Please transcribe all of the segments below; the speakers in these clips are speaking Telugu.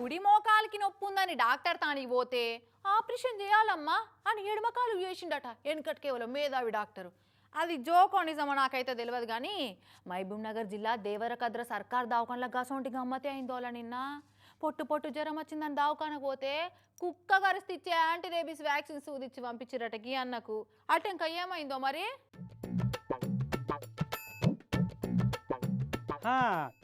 కుడి మోకాలికి నొప్పి ఉందని డాక్టర్ తానికి పోతే ఆపరేషన్ చేయాలమ్మా అని ఎడమకాలు చేసిండట. వెనుకటి కేవలం మేధావి డాక్టరు. అది జోకో నిజమో నాకైతే తెలియదు కానీ మహబూబ్ నగర్ జిల్లా దేవరకద్ర సర్కార్ దవాఖానలో గసొంటి గమ్మతే అయిందోలా నిన్న. పొట్టు జ్వరం వచ్చిందని దవాఖానకు పోతే కుక్క కరిస్తే ఇచ్చే యాంటీ రేబీస్ వ్యాక్సిన్ సూదిచ్చి పంపించిరట గీ అన్నకు. అటు ఇంకా ఏమైందో మరి.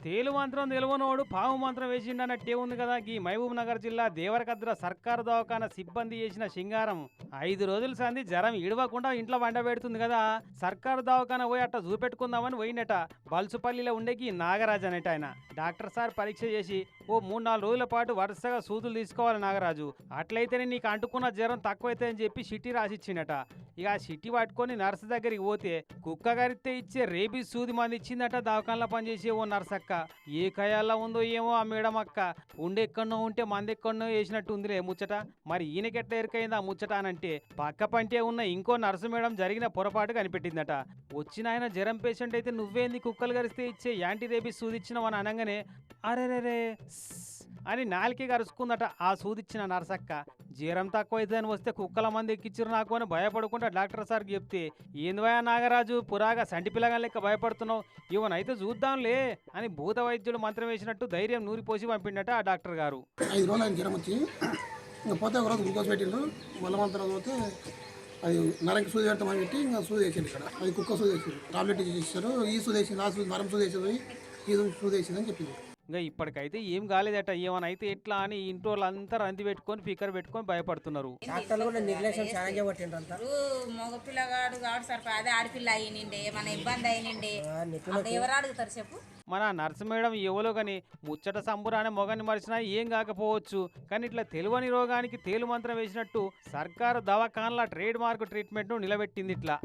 తేలు మంత్రం తెలివనోడు పాము మంత్రం వేసిండన్నట్టే ఉంది కదా. ఈ మహబూబ్ నగర్ జిల్లా దేవరకద్ర సర్కారు దవాఖాన సిబ్బంది చేసిన సింగారం 5 రోజుల సంది జ్వరం ఇడవకుండా ఇంట్లో వండబెడుతుంది కదా. సర్కారు దవాఖాన పోయి అట్ట చూపెట్టుకుందామని పోయినట. బల్సుపల్లిలో ఉండేకి నాగరాజు అనేట ఆయన. డాక్టర్ సార్ పరీక్ష చేసి ఓ 3-4 రోజుల పాటు వరుసగా సూదులు తీసుకోవాలి నాగరాజు, అట్లయితేనే నీకు అంటుకున్న జ్వరం తక్కువైతే అని చెప్పి చిట్టి రాసిచ్చిండట. ఇక ఆ చిట్టి పట్టుకొని నర్సు దగ్గరికి పోతే కుక్క గరిస్తే ఇచ్చే రేబీస్ సూది మంది ఇచ్చిందట. దవాఖానలో పనిచేసే ఓ నర్సక్క. ఏ కయాల్లో ఉందో ఏమో ఆ మేడం అక్క. ఉండెక్కడనో ఉంటే మందెక్కడనో వేసినట్టు ఉందిలే ముచ్చట. మరి ఈయనకెట్లా ఎరికైంది ఆ ముచ్చట అనంటే పక్క పంటే ఉన్న ఇంకో నర్సు మేడం జరిగిన పొరపాటు కనిపెట్టిందట. వచ్చిన ఆయన జ్వరం పేషెంట్ అయితే నువ్వేంది కుక్కలు గరిస్తే ఇచ్చే యాంటీ రేబీస్ సూదిచ్చినావని అనగానే అరేరే అని నాలికే కరుచుకుందట ఆ సూదిచ్చిన నర్సక్క. జ్వరం తక్కువైందని వస్తే కుక్కల మంది ఎక్కిచ్చిరు నాకు అని భయపడకుండా డాక్టర్ సార్కి చెప్తే ఏందివయా నాగరాజు పురాగా సంటి పిల్లగా లెక్క భయపడుతున్నావు, ఇవనైతే చూద్దాంలే అని భూత వైద్యులు మంత్రం వేసినట్టు ధైర్యం నూరిపోసి పంపిండట ఆ డాక్టర్ గారు. 5 రోజులు ఆయన జ్వరం వచ్చి ఇంకా పోతే ఒకరోజు గ్లూకోజ్ పెట్టిండ్రు. బలవంతరం పోతే అది నరంకి సూది పెడతామని పెట్టి ఇంకా సూది వేసింది. ఇక్కడ అది కుక్క సూది వేసింది. టాబ్లెట్ ఇచ్చారు. ఈ సూది వేసింది, ఆ సూది నరం సూది వేసింది, ఈ సూది వేసింది అని చెప్పింది. ఇంకా ఇప్పటికైతే ఏం కాలేదట. ఏమనైతే ఎట్లా అని ఇంట్లో వాళ్ళంతా రంది పెట్టుకొని ఫికర్ పెట్టుకొని భయపడుతున్నారు. మగ పిల్లగాడు కాడు సార్, అదే ఆడపిల్ల అయినండే మన ఇబ్బంది అయినండే ఎవరు అడుగుతారు చెప్పు. మన నర్సు మేడం ఎవరో కానీ ముచ్చట సంబురాన్ని మొగని మరిచినా ఏం కాకపోవచ్చు. కానీ ఇట్లా తెలివని రోగానికి తేలు మంత్రం వేసినట్టు సర్కారు దవాఖానల ట్రేడ్ మార్క్ ట్రీట్మెంట్ను నిలబెట్టింది ఇట్లా.